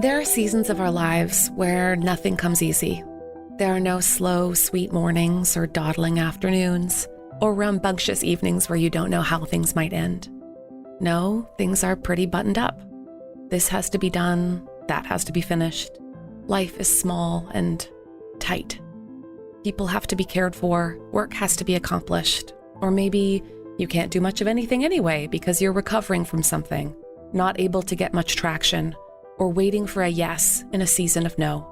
There are seasons of our lives where nothing comes easy. There are no slow, sweet mornings or dawdling afternoons or rambunctious evenings where you don't know how things might end. No, things are pretty buttoned up. This has to be done, that has to be finished. Life is small and tight. People have to be cared for, work has to be accomplished, or maybe you can't do much of anything anyway because you're recovering from something, not able to get much traction, or waiting for a yes in a season of no.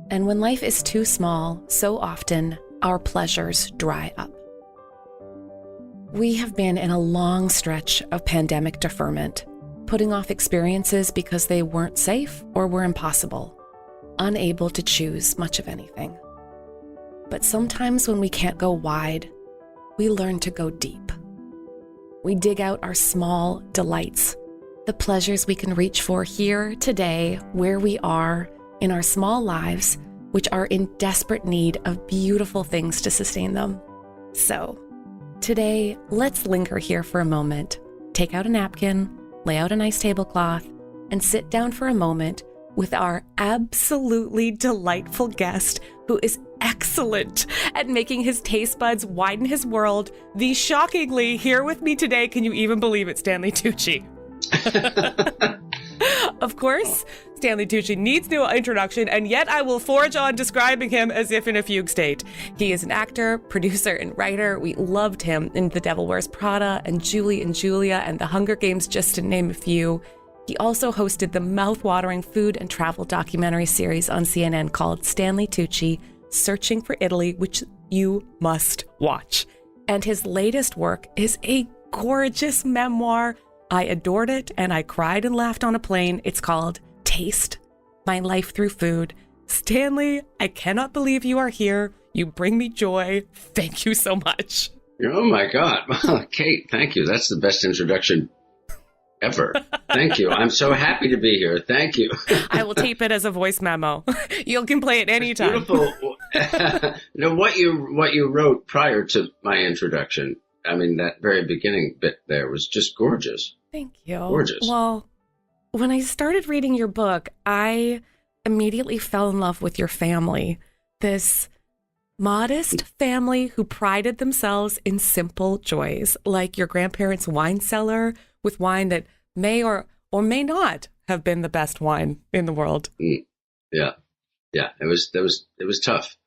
And when life is too small, so often our pleasures dry up. We have been in a long stretch of pandemic deferment, putting off experiences because they weren't safe or were impossible, unable to choose much of anything. But sometimes when we can't go wide, we learn to go deep. We dig out our small delights, the pleasures we can reach for here, today, where we are, in our small lives, which are in desperate need of beautiful things to sustain them. So, today, let's linger here for a moment, take out a napkin, lay out a nice tablecloth, and sit down for a moment with our absolutely delightful guest who is excellent at making his taste buds widen his world. The shockingly here with me today, can you even believe it, Stanley Tucci? Of course, Stanley Tucci needs no introduction, and yet I will forge on describing him as if in a fugue state. He is an actor, producer, and writer. We loved him in The Devil Wears Prada and Julie and Julia and The Hunger Games, just to name a few. He also hosted the mouth-watering food and travel documentary series on CNN called Stanley Tucci, Searching for Italy, which you must watch. And his latest work is a gorgeous memoir. I adored it, and I cried and laughed on a plane. It's called Taste, My Life Through Food. Stanley, I cannot believe you are here. You bring me joy. Thank you so much. Oh, my God. Kate, thank you. That's the best introduction ever. Thank you. I'm so happy to be here. Thank you. I will tape it as a voice memo. You can play it anytime. Beautiful. What you wrote prior to my introduction, I mean, that very beginning bit there was just gorgeous. Thank you. Gorgeous. Well, when I started reading your book, I immediately fell in love with your family. This modest family who prided themselves in simple joys, like your grandparents' wine cellar with wine that may or may not have been the best wine in the world. Yeah. It was tough.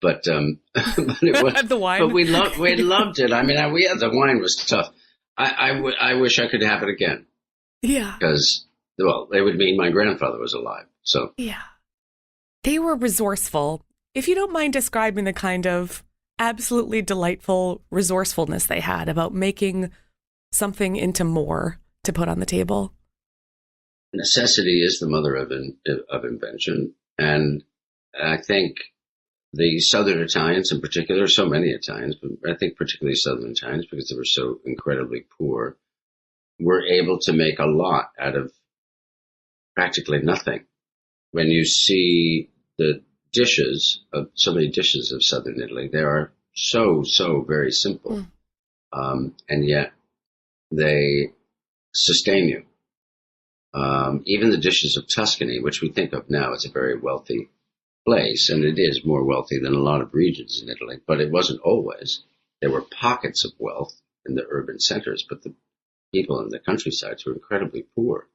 But it was, the wine. But we loved it. I mean, the wine was tough. I wish I could have it again. Yeah. Because, well, it would mean my grandfather was alive. So yeah, they were resourceful. If you don't mind describing the kind of absolutely delightful resourcefulness they had about making something into more to put on the table. Necessity is the mother of invention, and I think the Southern Italians in particular, so many Italians, but I think particularly Southern Italians, because they were so incredibly poor, were able to make a lot out of practically nothing. When you see the dishes of so many dishes of Southern Italy, they are so very simple, and yet they sustain you. Even the dishes of Tuscany, which we think of now as a very wealthy place, and it is more wealthy than a lot of regions in Italy, but it wasn't always. There were pockets of wealth in the urban centers, but the people in the countrysides were incredibly poor.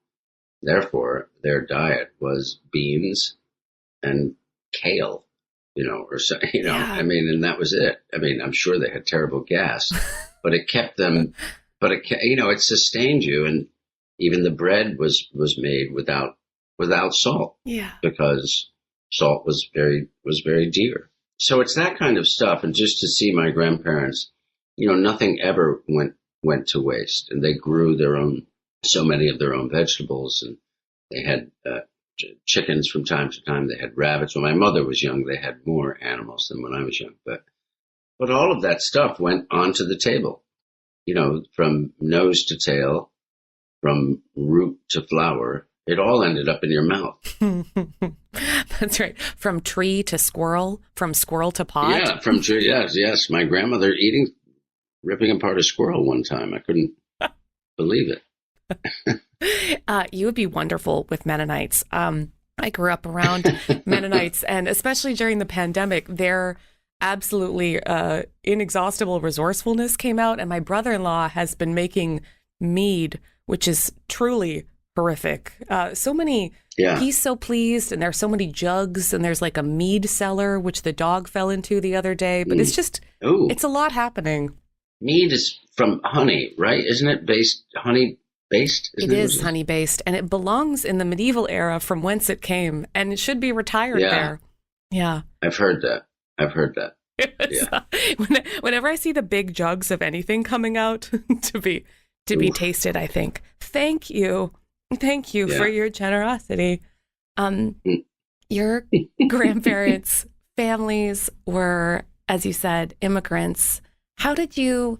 Therefore, their diet was beans and kale, Yeah. I mean, and that was it. I mean, I'm sure they had terrible gas, but it kept them, it sustained you. And even the bread was made without salt. Yeah. Because salt was very dear. So it's that kind of stuff. And just to see my grandparents, nothing ever went to waste, and they grew so many of their own vegetables, and they had chickens from time to time. They had rabbits. When my mother was young, they had more animals than when I was young. But all of that stuff went onto the table, from nose to tail, from root to flower. It all ended up in your mouth. That's right. From tree to squirrel, from squirrel to pot. Yeah, from tree. Yes. My grandmother eating ripping apart a squirrel one time. I couldn't believe it. You would be wonderful with Mennonites. I grew up around Mennonites, and especially during the pandemic, their absolutely inexhaustible resourcefulness came out. And my brother-in-law has been making mead, which is truly horrific. He's so pleased, and there's so many jugs, and there's like a mead cellar, which the dog fell into the other day. But it's just, it's a lot happening. Mead is from honey, right? Isn't it honey-based? It is honey-based, and it belongs in the medieval era from whence it came, and it should be retired there. Yeah. I've heard that. Yeah. Whenever I see the big jugs of anything coming out to be tasted, I think, thank you for your generosity. Your grandparents' families were, as you said, immigrants. How did you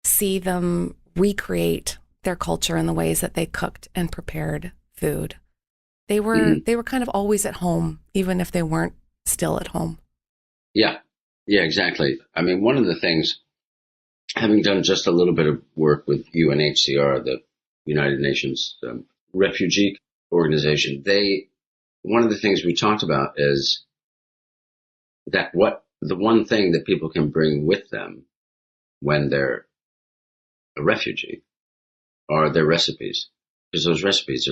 see them recreate their culture in the ways that they cooked and prepared food? They were kind of always at home, even if they weren't still at home. Yeah, exactly. I mean, one of the things, having done just a little bit of work with UNHCR, the United Nations refugee organization, one of the things we talked about is that the one thing that people can bring with them when they're a refugee are their recipes, because those recipes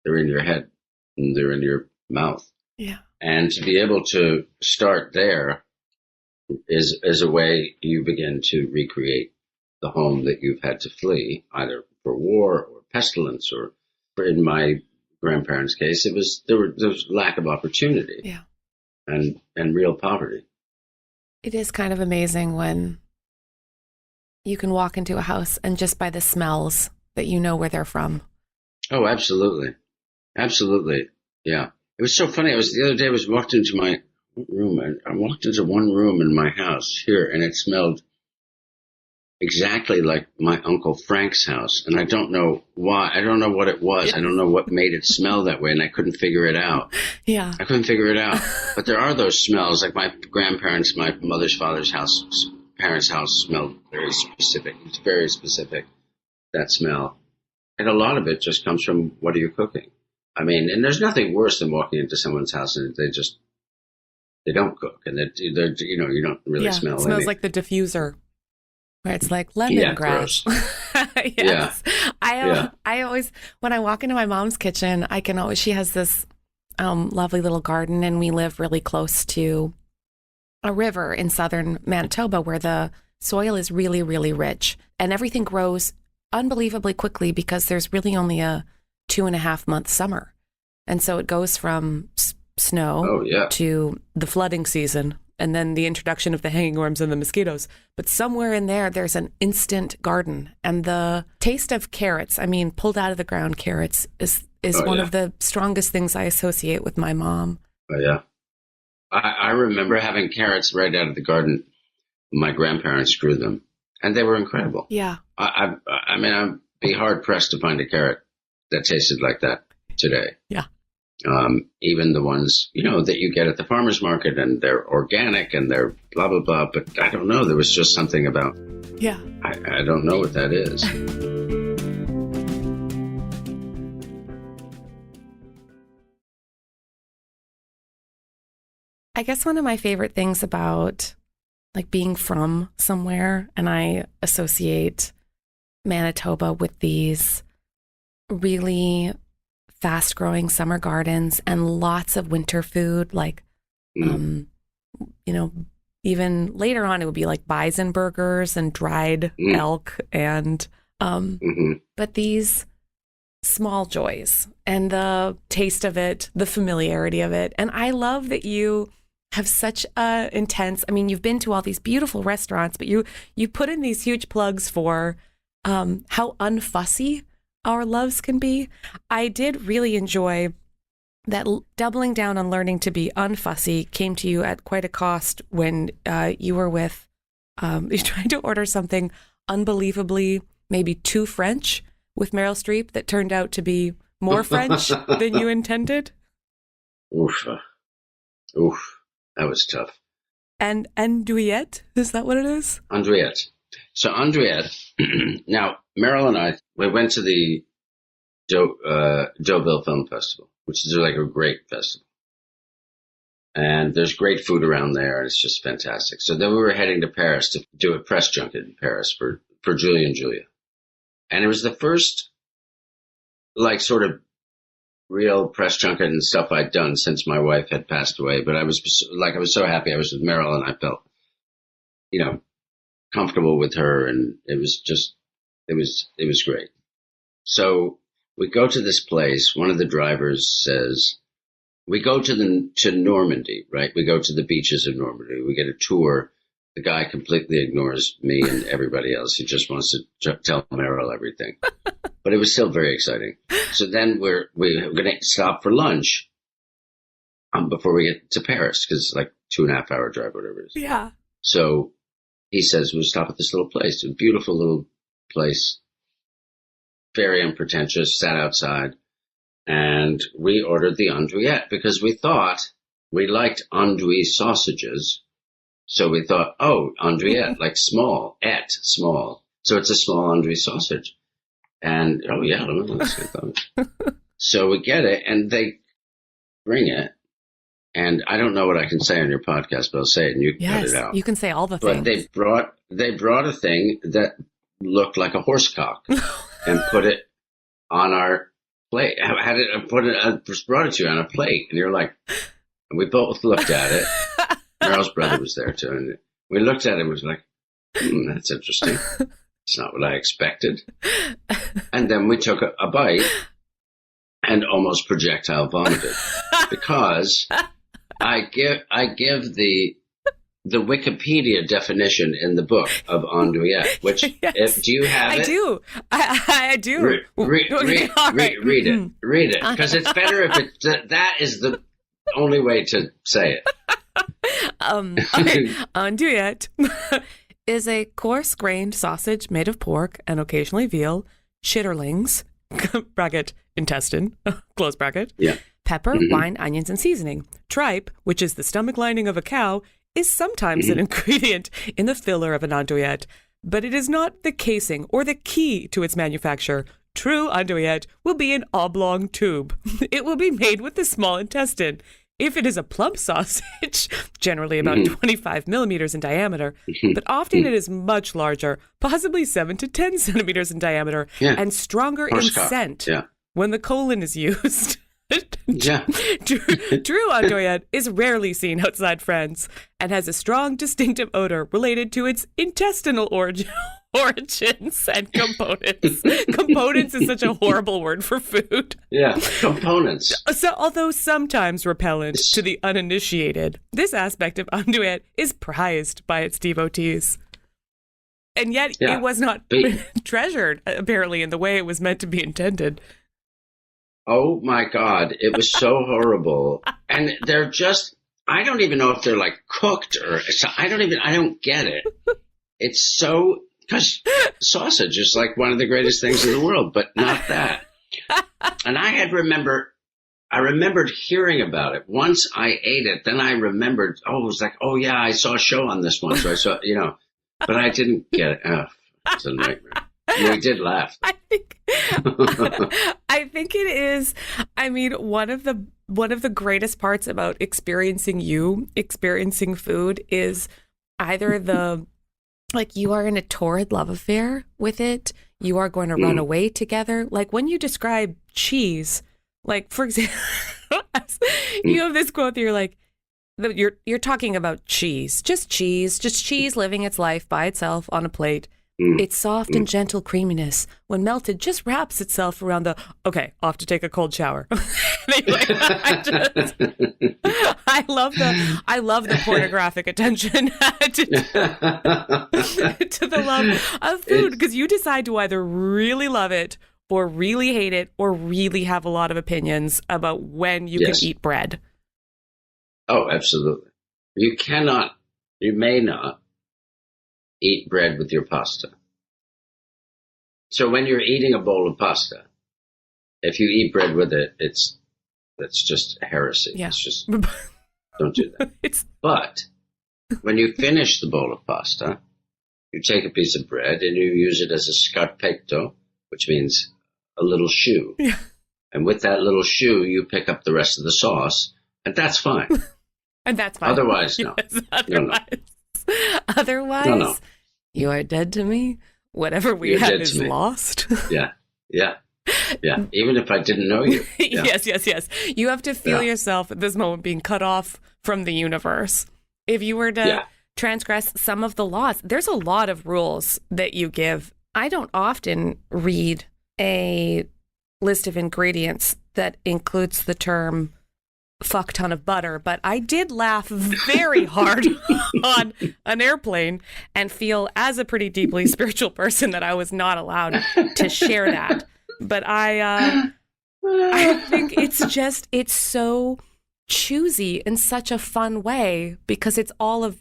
they're in your head and they're in your mouth. Yeah. And to be able to start there is a way you begin to recreate the home that you've had to flee, either for war or pestilence, or in my grandparents' case, there was lack of opportunity, and real poverty. It is kind of amazing when you can walk into a house and just by the smells that you know where they're from. Oh, absolutely, yeah. It was so funny. The other day I was walked into my room, and I walked into one room in my house here, and it smelled exactly like my Uncle Frank's house. And I don't know why. I don't know what it was. I don't know what made it smell that way, and I couldn't figure it out. Yeah. I couldn't figure it out. But there are those smells, like my grandparents, my mother's father's parents' house smelled very specific. It's very specific, that smell. And a lot of it just comes from, what are you cooking? I mean, and there's nothing worse than walking into someone's house and they don't cook, and you don't really smell anything. It smells like the diffuser, where it's like lemongrass. Yes. I always, when I walk into my mom's kitchen, she has this lovely little garden, and we live really close to a river in southern Manitoba where the soil is really, really rich, and everything grows unbelievably quickly because there's really only a 2.5 month summer. And so it goes from snow to the flooding season, and then the introduction of the hanging worms and the mosquitoes. But somewhere in there's an instant garden. And the taste of carrots, pulled out of the ground carrots, is one of the strongest things I associate with my mom. Oh, yeah. I remember having carrots right out of the garden. My grandparents grew them, and they were incredible. Yeah. I'd be hard pressed to find a carrot that tasted like that today. Yeah. Even the ones, that you get at the farmer's market, and they're organic and they're blah, blah, blah. But I don't know. There was just something about, I don't know what that is. I guess one of my favorite things about being from somewhere, and I associate Manitoba with these really fast-growing summer gardens and lots of winter food, even later on it would be like bison burgers and dried elk, and but these small joys and the taste of it, the familiarity of it. And I love that you have such a intense, you've been to all these beautiful restaurants, but you put in these huge plugs for how unfussy our loves can be. I did really enjoy that doubling down on learning to be unfussy came to you at quite a cost when you were with, you tried to order something unbelievably maybe too French with Meryl Streep that turned out to be more French than you intended. Oof, that was tough. And andouillette, is that what it is? Andouillette. So Andriette, now Meryl and I, we went to the Deauville Film Festival, which is like a great festival. And there's great food around there, and it's just fantastic. So then we were heading to Paris to do a press junket in Paris for Julie and Julia. And it was the first, like, sort of real press junket and stuff I'd done since my wife had passed away. But I was so happy I was with Meryl, and I felt, comfortable with her, and it was great. So we go to this place. One of the drivers says, we go to Normandy, right? We go to the beaches of Normandy. We get a tour. The guy completely ignores me and everybody else. He just wants to tell Meryl everything. But it was still very exciting. So then we're going to stop for lunch before we get to Paris, because it's like 2.5 hour drive, whatever it is. Yeah. So he says, we'll stop at this little place, a beautiful little place, very unpretentious, sat outside. And we ordered the andouillette because we thought we liked andouille sausages. So we thought, oh, andouillette, like small. So it's a small andouille sausage. And, oh, yeah, let's get those. So we get it, and they bring it. And I don't know what I can say on your podcast, but I'll say it, and you can cut it out. You can say all the things. But they brought a thing that looked like a horse cock and put it on our plate. Brought it to you on a plate, and you're like, and we both looked at it. Meryl's brother was there too, and we looked at it and was like, that's interesting. It's not what I expected. And then we took a bite and almost projectile vomited because I give the Wikipedia definition in the book of andouillette, which yes. Do you have it? I do. Read it, because it's better if that is the only way to say it. Andouillette is a coarse-grained sausage made of pork and occasionally veal, chitterlings, bracket, intestine, close bracket, pepper, wine, onions, and seasoning. Tripe, which is the stomach lining of a cow, is sometimes an ingredient in the filler of an andouillette, but it is not the casing or the key to its manufacture. True andouillette will be an oblong tube. It will be made with the small intestine. If it is a plump sausage, generally about 25 millimeters in diameter, but often it is much larger, possibly 7 to 10 centimeters in diameter, and stronger in scent when the colon is used. True andouillette is rarely seen outside France and has a strong, distinctive odor related to its intestinal origins and components. Components is such a horrible word for food. Yeah, components. So, although sometimes repellent to the uninitiated, this aspect of andouillette is prized by its devotees. And yet it was not treasured, apparently, in the way it was meant to be intended. Oh my God, it was so horrible. And they're just, I don't even know if they're like cooked I don't get it. It's so, because sausage is like one of the greatest things in the world, but not that. And I remembered hearing about it. Once I ate it, then I remembered, it was like, oh yeah, I saw a show on this one. So I saw, but I didn't get it. Oh, it's a nightmare. We did laugh. I think it is. I mean, one of the greatest parts about experiencing food is either you are in a torrid love affair with it. You are going to run away together. Like when you describe cheese, like for example, you have this quote that you're like, you're talking about cheese, just cheese living its life by itself on a plate. Its soft and gentle creaminess, when melted, just wraps itself around off to take a cold shower. I love the pornographic attention to the love of food, because you decide to either really love it or really hate it or really have a lot of opinions about when you can eat bread. Oh, absolutely. You may not eat bread with your pasta. So when you're eating a bowl of pasta, if you eat bread with it, that's just heresy. Yeah. It's just, don't do that. But when you finish the bowl of pasta, You take a piece of bread and you use it as a scarpetto, which means a little shoe. Yeah. And with that little shoe, you pick up the rest of the sauce, and that's fine. And that's fine. Otherwise, no. Yes, otherwise, No. otherwise, No. You are dead to me. Whatever we have is lost. Yeah. Even if I didn't know you. Yeah. Yes. You have to feel yourself at this moment being cut off from the universe. If you were to transgress some of the laws, there's a lot of rules that you give. I don't often read a list of ingredients that includes the term fuck ton of butter, but I did laugh very hard on an airplane and feel as a pretty deeply spiritual person that I was not allowed to share that. But I think it's so choosy in such a fun way because it's all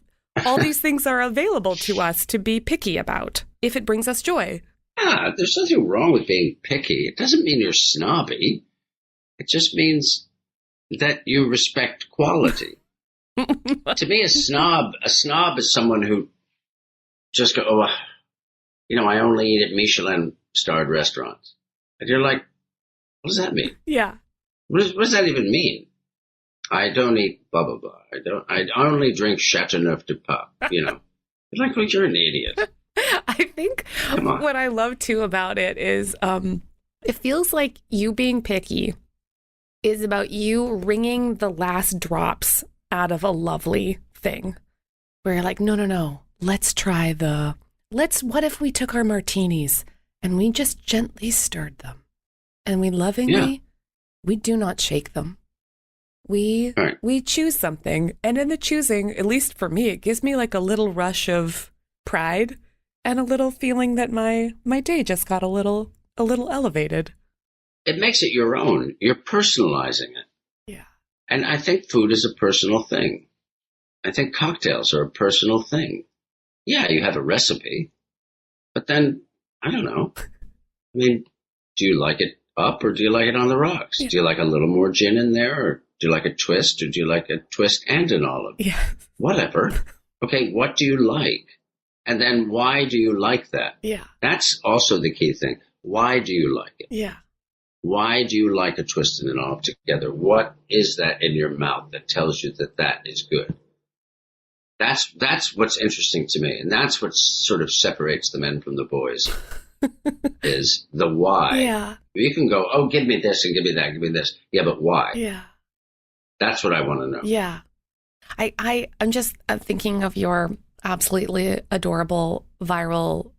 these things are available to us to be picky about if it brings us joy. Yeah, there's nothing wrong with being picky. It doesn't mean you're snobby. It just means that you respect quality. To me, a snob is someone who just go, I only eat at Michelin-starred restaurants. And you're like, what does that mean? Yeah. What does that even mean? I don't eat blah, blah, blah. I only drink Chateauneuf du Pape, You're like, well, you're an idiot. I think what I love, too, about it is it feels like you being picky is about you wringing the last drops out of a lovely thing. Where you're like, no, let's try what if we took our martinis and we just gently stirred them and we lovingly, we do not shake them. We choose something. And in the choosing, at least for me, it gives me like a little rush of pride and a little feeling that my day just got a little elevated. It makes it your own. You're personalizing it. Yeah. And I think food is a personal thing. I think cocktails are a personal thing. Yeah, you have a recipe, but then, I don't know. I mean, do you like it up or do you like it on the rocks? Yeah. Do you like a little more gin in there, or do you like a twist, or do you like a twist and an olive? Yeah. Whatever. Okay, what do you like? And then why do you like that? Yeah. That's also the key thing. Why do you like it? Yeah. Why do you like a twist and an olive together? What is that in your mouth that tells you that is good? That's what's interesting to me. And that's what sort of separates the men from the boys is the why. Yeah. You can go, oh, give me this and give me that, give me this. Yeah, but why? Yeah. That's what I want to know. Yeah. I'm just thinking of your absolutely adorable viral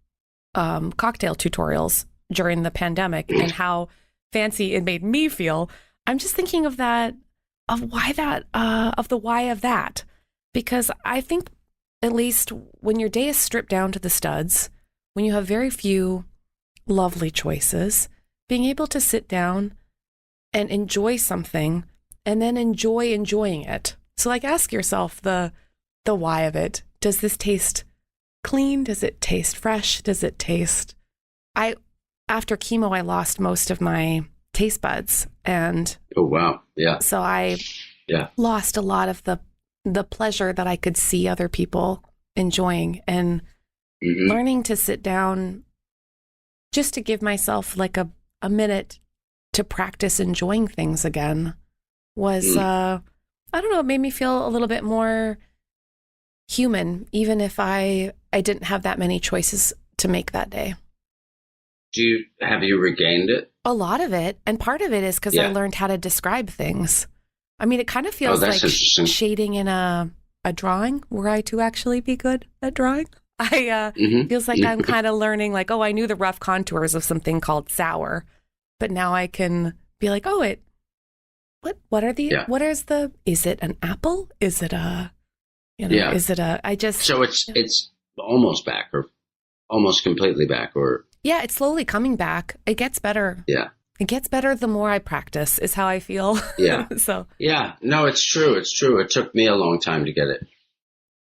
cocktail tutorials during the pandemic and how fancy it made me feel. I'm just thinking of the why of that, because I think at least when your day is stripped down to the studs, when you have very few lovely choices, being able to sit down and enjoy something and then enjoying it. So like ask yourself the why of it. Does this taste clean? Does it taste fresh? Does it taste... After chemo, I lost most of my taste buds. And oh, wow. Yeah. So I lost a lot of the pleasure that I could see other people enjoying, and learning to sit down just to give myself like a minute to practice enjoying things again was, I don't know, it made me feel a little bit more human, even if I didn't have that many choices to make that day. Have you regained it? A lot of it. And part of it is because I learned how to describe things. I mean, it kind of feels like shading in a drawing. Were I to actually be good at drawing? Feels like I'm kind of learning like, oh, I knew the rough contours of something called sour, but now I can be like, oh, is it an apple? Is it so it's almost back or almost completely back or. Yeah, it's slowly coming back. It gets better. Yeah. It gets better the more I practice, is how I feel. Yeah. So. Yeah. No, it's true. It's true. It took me a long time to get it.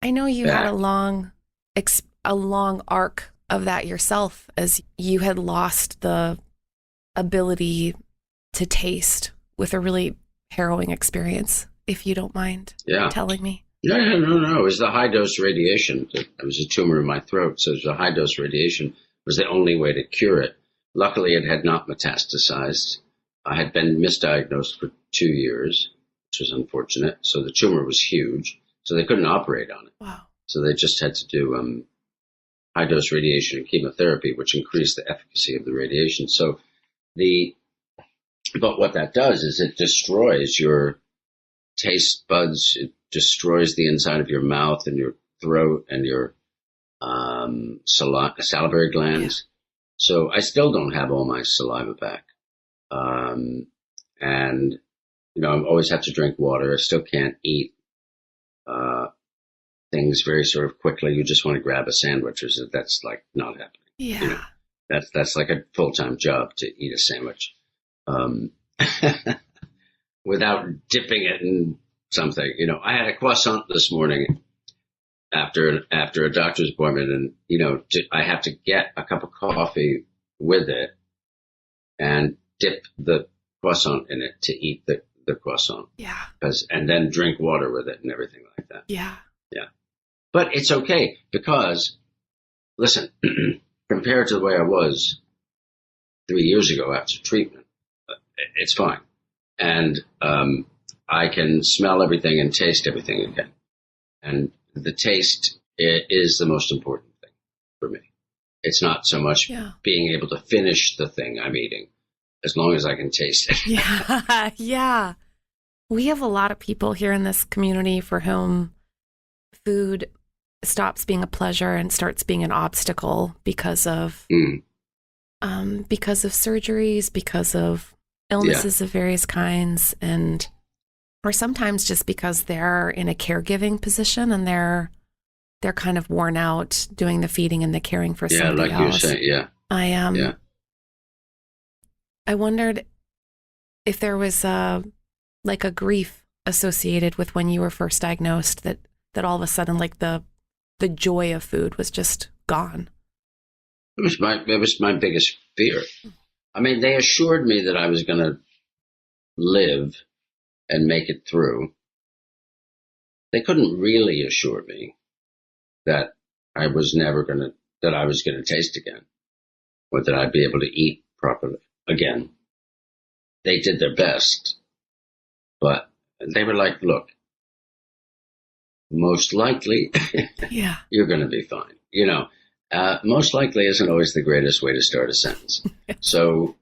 I know you had a long arc of that yourself, as you had lost the ability to taste with a really harrowing experience, if you don't mind telling me. No. It was the high dose radiation. It was a tumor in my throat, so the high dose radiation was the only way to cure it. Luckily, it had not metastasized. I had been misdiagnosed for 2 years, which was unfortunate. So the tumor was huge, so they couldn't operate on it. Wow. So they just had to do high dose radiation and chemotherapy, which increased the efficacy of the radiation. So but what that does is it destroys your taste buds. It destroys the inside of your mouth and your throat and your salivary glands. Yeah. So I still don't have all my saliva back. And, I always have to drink water. I still can't eat things very sort of quickly. You just want to grab a sandwich, or that's like not happening. Yeah. That's like a full-time job to eat a sandwich without dipping it in something. I had a croissant this morning after a doctor's appointment, and I have to get a cup of coffee with it and dip the croissant in it to eat the croissant. Yeah. And then drink water with it and everything like that. Yeah. Yeah. But it's okay because, listen, compared to the way I was 3 years ago after treatment, it's fine. And I can smell everything and taste everything again. And the taste is the most important thing for me. It's not so much being able to finish the thing I'm eating, as long as I can taste it. Yeah, yeah. We have a lot of people here in this community for whom food stops being a pleasure and starts being an obstacle because of surgeries, because of illnesses of various kinds, or sometimes just because they're in a caregiving position and they're kind of worn out doing the feeding and the caring for somebody else. You say, I wondered if there was a grief associated with when you were first diagnosed, that all of a sudden, like the joy of food was just gone. It was my biggest fear. I mean, they assured me that I was going to live and make it through. They couldn't really assure me that I was going to taste again, or that I'd be able to eat properly again. They did their best, but they were like, look, most likely you're going to be fine. Most likely isn't always the greatest way to start a sentence. So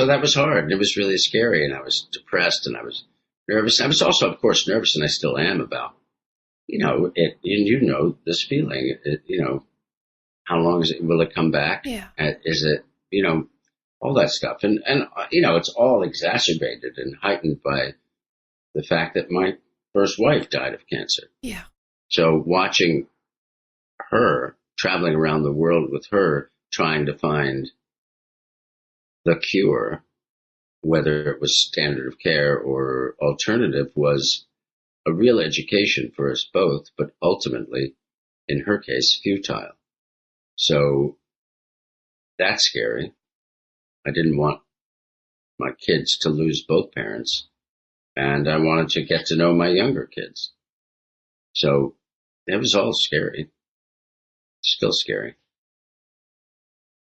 that was hard. It was really scary, and I was depressed, and I was nervous. I was also, of course, nervous, and I still am about, this feeling, how long will it come back? Yeah. Is it, all that stuff. And it's all exacerbated and heightened by the fact that my first wife died of cancer. Yeah. So watching her, traveling around the world with her, trying to find the cure, whether it was standard of care or alternative, was a real education for us both, but ultimately, in her case, futile. So that's scary. I didn't want my kids to lose both parents, and I wanted to get to know my younger kids. So it was all scary. Still scary.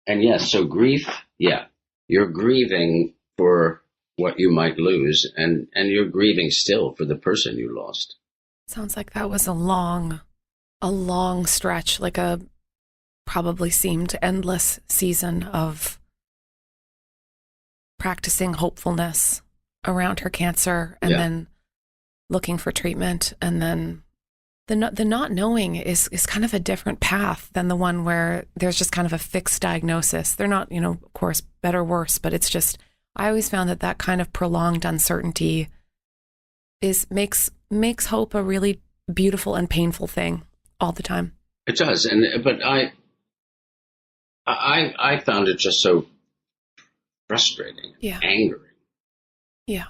And yes, so grief, you're grieving for what you might lose, and you're grieving still for the person you lost. Sounds like that was a long stretch, like a probably seemed endless season of practicing hopefulness around her cancer, and then looking for treatment, and then the not knowing is kind of a different path than the one where there's just kind of a fixed diagnosis. They're not, of course, better or worse, but it's just, I always found that kind of prolonged uncertainty makes hope a really beautiful and painful thing all the time. It does, but I found it just so frustrating, angry. Yeah.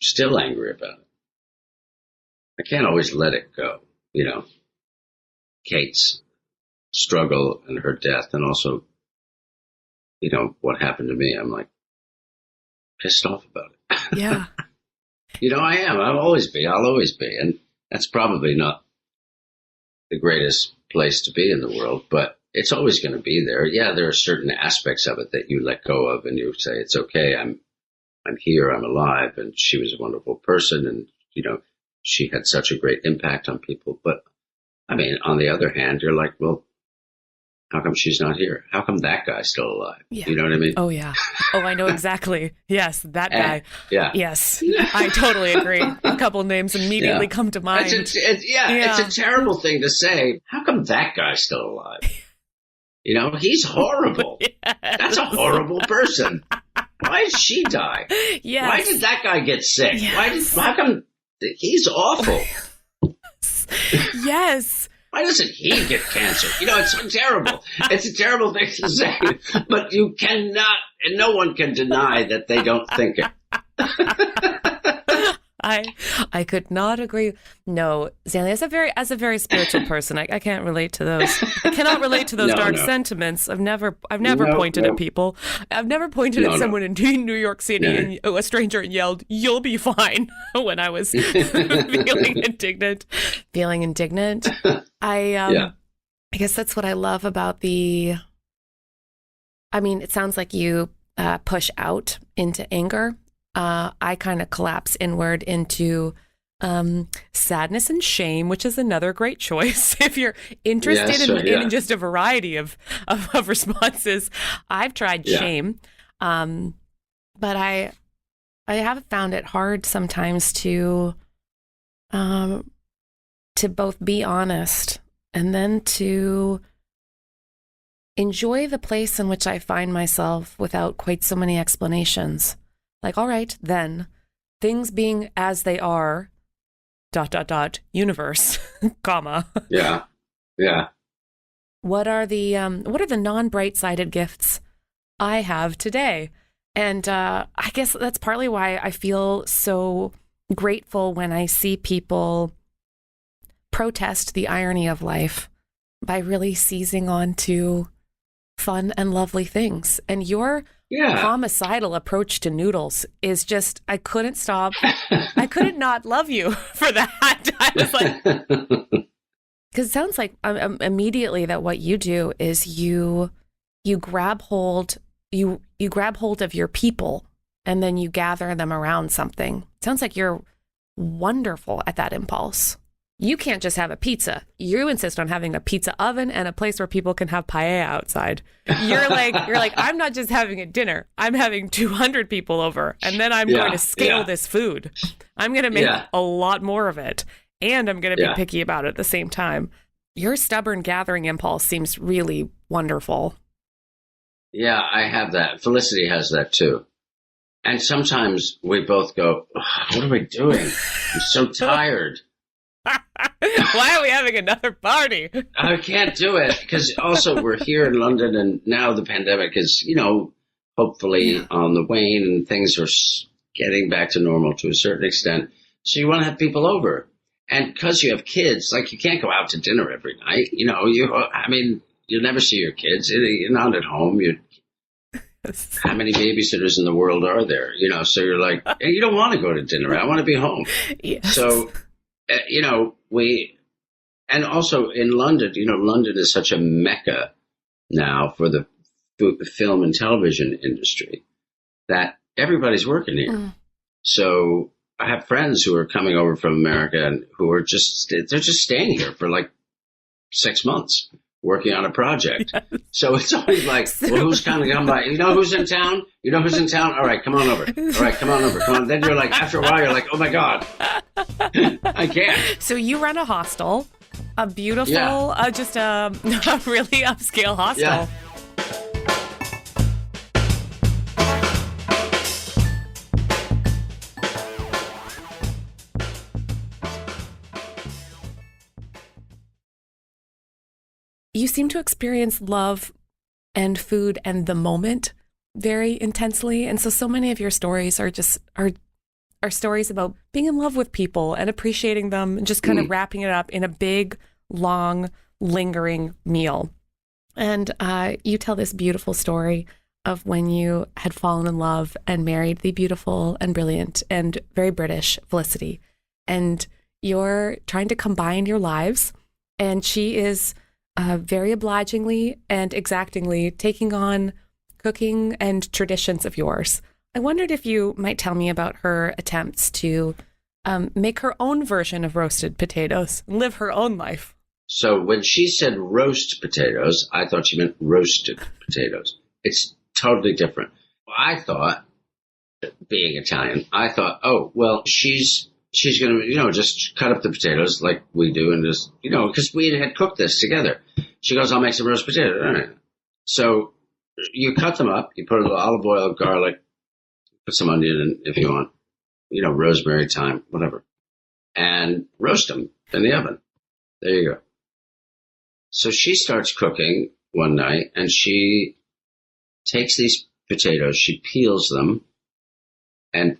Still angry about it. I can't always let it go. Kate's struggle and her death, and also, what happened to me. I'm like pissed off about it. Yeah. I am. I'll always be. And That's probably not the greatest place to be in the world, but it's always going to be there. Yeah, there are certain aspects of it that you let go of and you say, it's okay. I'm here. I'm alive. And she was a wonderful person. And, she had such a great impact on people. But I mean, on the other hand, you're like, well, how come she's not here? How come that guy's still alive? Yeah. You know what I mean? Oh, yeah. Oh, I know exactly. Yes, that guy. Yeah. Yes, I totally agree. A couple names immediately come to mind. It's a terrible thing to say. How come that guy's still alive? He's horrible. Yes. That's a horrible person. Why did she die? Yes. Why did that guy get sick? Yes. How come he's awful? Yes. Why doesn't he get cancer? It's so terrible. It's a terrible thing to say, but you cannot, and no one can deny that they don't think it. I could not agree. No, Stanley, as a very spiritual person, I can't relate to those. I cannot relate to those dark sentiments. I've never pointed at people. I've never pointed at someone in New York City and a stranger and yelled, "You'll be fine," when I was feeling indignant. I guess that's what I love about it sounds like you push out into anger. I kind of collapse inward into sadness and shame, which is another great choice if you're interested in just a variety of responses. I've tried shame, but I have found it hard sometimes to both be honest and then to enjoy the place in which I find myself without quite so many explanations. Like, all right, then, things being as they are, ... universe, comma. Yeah. What are the non-bright-sided gifts I have today? And I guess that's partly why I feel so grateful when I see people protest the irony of life by really seizing on to fun and lovely things. And your homicidal approach to noodles is just, I couldn't stop. I couldn't not love you for that. I was like, because it sounds like immediately that what you do is you grab hold of your people and then you gather them around something. It sounds like you're wonderful at that impulse. You can't just have a pizza. You insist on having a pizza oven and a place where people can have paella outside. You're like, I'm not just having a dinner. I'm having 200 people over, and then I'm going to scale this food. I'm going to make a lot more of it, and I'm going to be picky about it at the same time. Your stubborn gathering impulse seems really wonderful. Yeah, I have that. Felicity has that too. And sometimes we both go, what are we doing? I'm so tired. Why are we having another party? I can't do it because also we're here in London and now the pandemic is, hopefully on the wane and things are getting back to normal to a certain extent. So you want to have people over. And because you have kids, like you can't go out to dinner every night. You'll never see your kids. You're not at home. How many babysitters in the world are there? So you're like, hey, you don't want to go to dinner. I want to be home. Yes. So, and also in London, London is such a mecca now for the film and television industry that everybody's working here. Mm. So I have friends who are coming over from America and who are they're just staying here for like 6 months working on a project. Yes. So it's always like, well, who's coming to come by? You know who's in town? All right, come on over. All right, come on over. Come on. Then you're like, after a while, you're like, oh my God, I can't. So you run a hostel, a beautiful, just a really upscale hostel. Yeah. You seem to experience love and food and the moment very intensely. And so many of your stories are stories about being in love with people and appreciating them and just kind of wrapping it up in a big, long, lingering meal. And you tell this beautiful story of when you had fallen in love and married the beautiful and brilliant and very British Felicity. And you're trying to combine your lives, and she is very obligingly and exactingly taking on cooking and traditions of yours. I wondered if you might tell me about her attempts to make her own version of roasted potatoes, live her own life. So when she said roast potatoes, I thought she meant roasted potatoes. It's totally different. I thought, being Italian, I thought, oh, well, she's going to, just cut up the potatoes like we do and just, because we had cooked this together. She goes, I'll make some roast potatoes. All right. So you cut them up, you put a little olive oil, garlic, put some onion in if you want, rosemary, thyme, whatever, and roast them in the oven. There you go. So she starts cooking one night, and she takes these potatoes, she peels them, and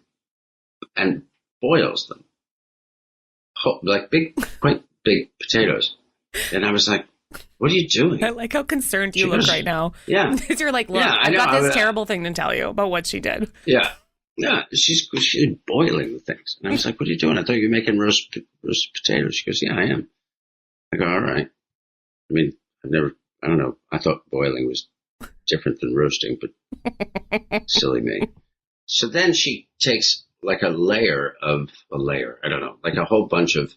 boils them, like quite big potatoes. And I was like, "What are you doing?" I like how concerned you look right now. Yeah, because you're like, "Look, yeah, I've got this terrible thing to tell you about what she did." Yeah, she's boiling the things, and I was like, "What are you doing? I thought you were making roast potatoes." She goes, "Yeah, I am." I go, "All right." I mean, I don't know. I thought boiling was different than roasting, but silly me. So then she takes like a layer, I don't know, like a whole bunch of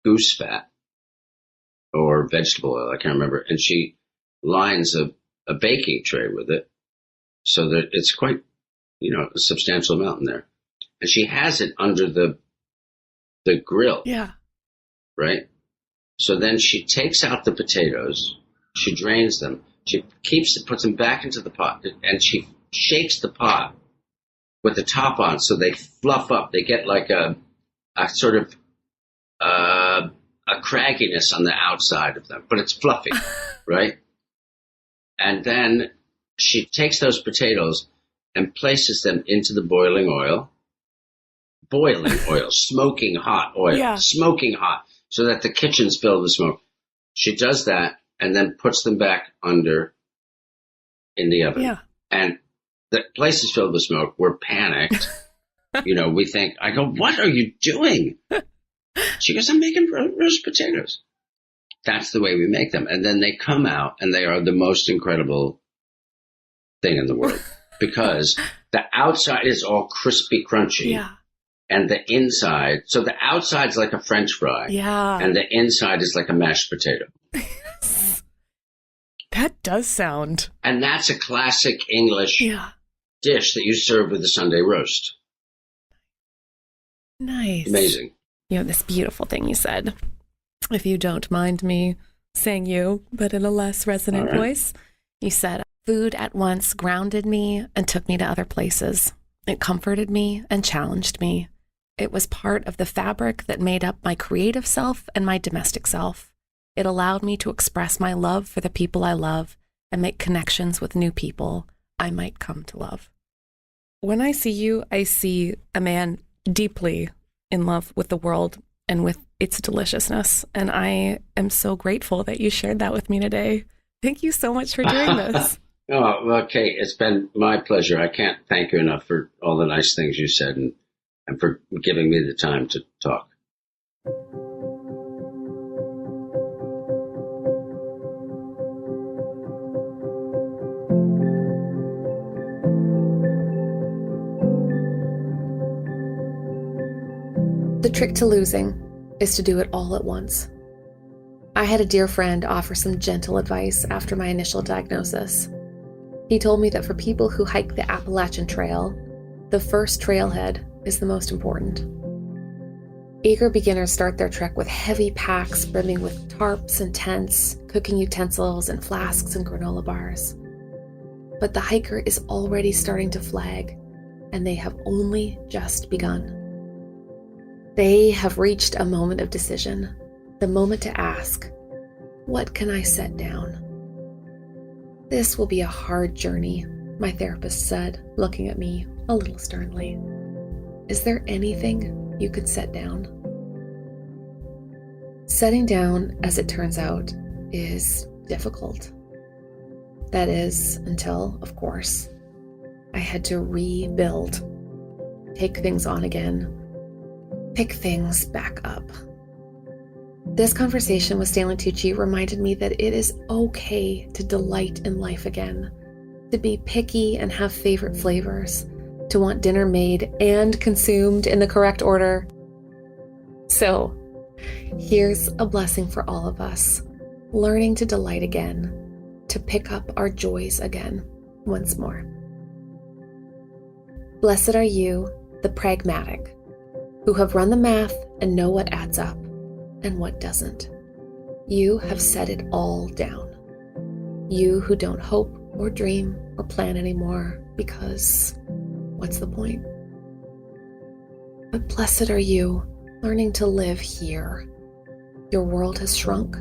goose fat or vegetable oil, I can't remember, and she lines a baking tray with it so that it's quite, a substantial amount in there. And she has it under the grill. Yeah. Right? So then she takes out the potatoes, she drains them, she puts them back into the pot, and she shakes the pot with the top on so they fluff up. They get like a sort of a cragginess on the outside of them, but it's fluffy, right? And then she takes those potatoes and places them into the boiling oil, smoking hot oil, smoking hot, so that the kitchen's filled with smoke. She does that and then puts them back under in the oven. Yeah. And the place is filled with smoke. We're panicked. We think, I go, "What are you doing?" She goes, "I'm making roast potatoes." That's the way we make them. And then they come out and they are the most incredible thing in the world because the outside is all crispy, crunchy. Yeah. And the inside, so the outside's like a French fry. Yeah. And the inside is like a mashed potato. That does sound. And that's a classic English dish that you serve with a Sunday roast. Nice. Amazing. This beautiful thing you said. If you don't mind me saying you, but in a less resonant voice, you said, "Food at once grounded me and took me to other places. It comforted me and challenged me. It was part of the fabric that made up my creative self and my domestic self. It allowed me to express my love for the people I love and make connections with new people I might come to love." When I see you, I see a man deeply in love with the world and with its deliciousness. And I am so grateful that you shared that with me today. Thank you so much for doing this. Oh, well, Kate, it's been my pleasure. I can't thank you enough for all the nice things you said and for giving me the time to talk. The trick to losing is to do it all at once. I had a dear friend offer some gentle advice after my initial diagnosis. He told me that for people who hike the Appalachian Trail, the first trailhead is the most important. Eager beginners start their trek with heavy packs brimming with tarps and tents, cooking utensils and flasks and granola bars. But the hiker is already starting to flag, and they have only just begun. They have reached a moment of decision, the moment to ask, "What can I set down?" "This will be a hard journey," my therapist said, looking at me a little sternly. "Is there anything you could set down?" Setting down, as it turns out, is difficult. That is, until, of course, I had to rebuild, take things on again, pick things back up. This conversation with Stanley Tucci reminded me that it is okay to delight in life again, to be picky and have favorite flavors, to want dinner made and consumed in the correct order. So, here's a blessing for all of us, learning to delight again, to pick up our joys again once more. Blessed are you, the pragmatic, who have run the math and know what adds up and what doesn't. You have set it all down. You who don't hope or dream or plan anymore because what's the point? But blessed are you, learning to live here. Your world has shrunk.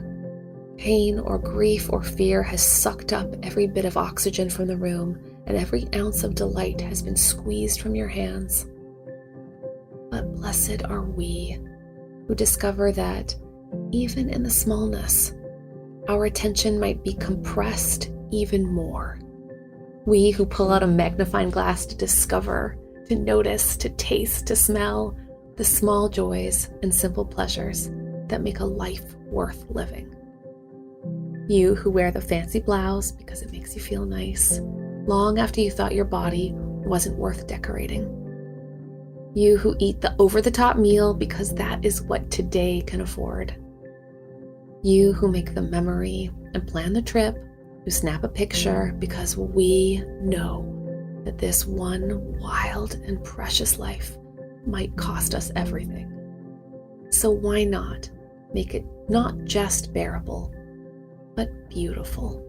Pain or grief or fear has sucked up every bit of oxygen from the room, and every ounce of delight has been squeezed from your hands. But blessed are we who discover that, even in the smallness, our attention might be compressed even more. We who pull out a magnifying glass to discover, to notice, to taste, to smell the small joys and simple pleasures that make a life worth living. You who wear the fancy blouse because it makes you feel nice, long after you thought your body wasn't worth decorating. You who eat the over-the-top meal because that is what today can afford. You who make the memory and plan the trip, who snap a picture because we know that this one wild and precious life might cost us everything. So why not make it not just bearable, but beautiful?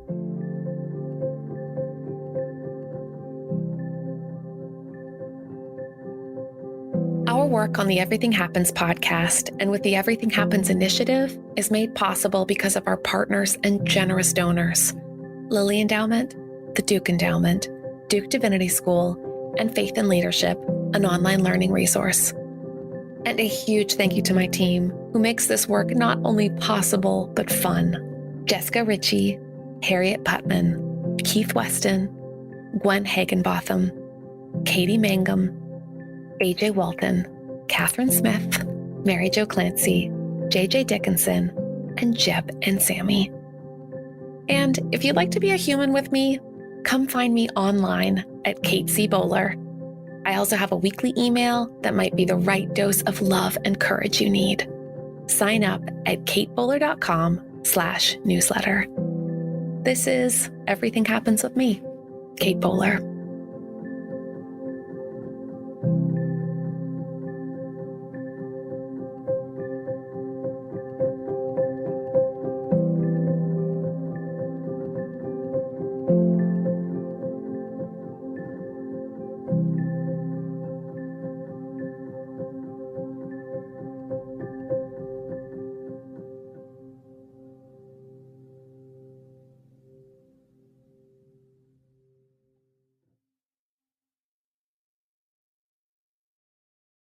Our work on the Everything Happens podcast and with the Everything Happens initiative is made possible because of our partners and generous donors: Lilly Endowment, the Duke Endowment, Duke Divinity School, and Faith in Leadership, an online learning resource. And a huge thank you to my team, who makes this work not only possible, but fun. Jessica Ritchie, Harriet Putman, Keith Weston, Gwen Hagenbotham, Katie Mangum, AJ Walton, Catherine Smith, Mary Jo Clancy, JJ Dickinson, and Jeb and Sammy. And if you'd like to be a human with me, come find me online at Kate C. Bowler. I also have a weekly email that might be the right dose of love and courage you need. Sign up at katebowler.com/newsletter. This is Everything Happens with me, Kate Bowler.